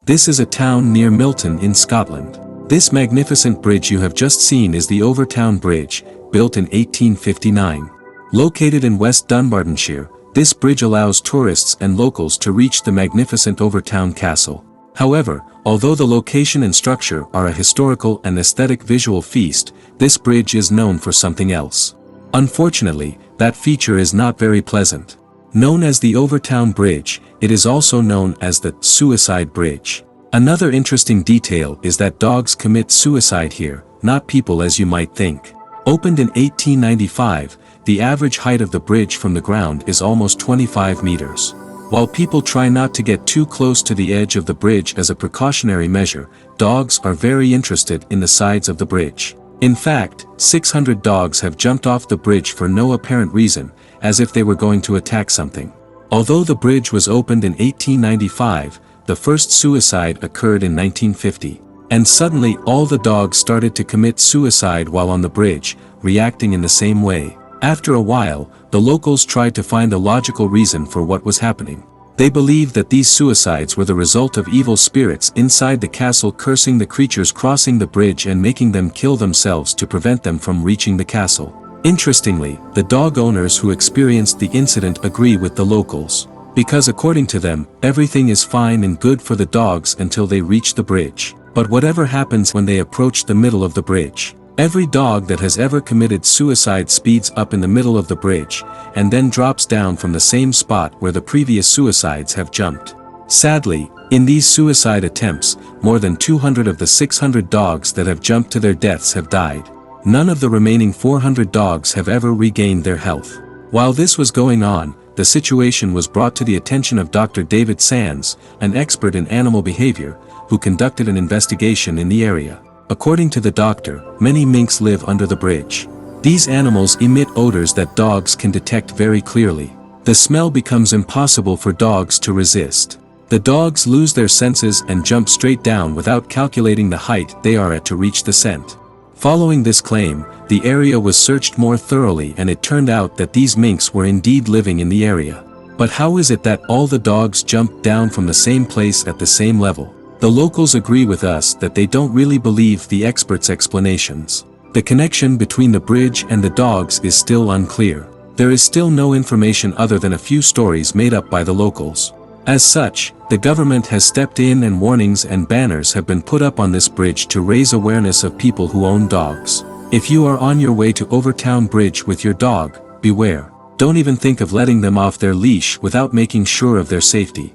This is a town near Milton in Scotland. This magnificent bridge you have just seen is the Overtoun Bridge, built in 1859. Located in West Dunbartonshire, this bridge allows tourists and locals to reach the magnificent Overtoun Castle. However, although the location and structure are a historical and aesthetic visual feast, this bridge is known for something else. Unfortunately, that feature is not very pleasant. Known as the Overtoun Bridge, it is also known as the Suicide Bridge. Another interesting detail is that dogs commit suicide here, not people as you might think. Opened in 1895, the average height of the bridge from the ground is almost 25 meters. While people try not to get too close to the edge of the bridge as a precautionary measure, dogs are very interested in the sides of the bridge. In fact, 600 dogs have jumped off the bridge for no apparent reason, as if they were going to attack something. Although the bridge was opened in 1895, the first suicide occurred in 1950. And suddenly all the dogs started to commit suicide while on the bridge, reacting in the same way. After a while, the locals tried to find a logical reason for what was happening. They believed that these suicides were the result of evil spirits inside the castle cursing the creatures crossing the bridge and making them kill themselves to prevent them from reaching the castle. Interestingly, the dog owners who experienced the incident agree with the locals. Because according to them, everything is fine and good for the dogs until they reach the bridge. But whatever happens when they approach the middle of the bridge? Every dog that has ever committed suicide speeds up in the middle of the bridge, and then drops down from the same spot where the previous suicides have jumped. Sadly, in these suicide attempts, more than 200 of the 600 dogs that have jumped to their deaths have died. None of the remaining 400 dogs have ever regained their health. While this was going on, the situation was brought to the attention of Dr. David Sands, an expert in animal behavior, who conducted an investigation in the area. According to the doctor, many minks live under the bridge. These animals emit odors that dogs can detect very clearly. The smell becomes impossible for dogs to resist. The dogs lose their senses and jump straight down without calculating the height they are at to reach the scent. Following this claim, the area was searched more thoroughly and it turned out that these minks were indeed living in the area. But how is it that all the dogs jumped down from the same place at the same level? The locals agree with us that they don't really believe the experts' explanations. The connection between the bridge and the dogs is still unclear. There is still no information other than a few stories made up by the locals. As such, the government has stepped in and warnings and banners have been put up on this bridge to raise awareness of people who own dogs. If you are on your way to Overtoun Bridge with your dog, beware. Don't even think of letting them off their leash without making sure of their safety.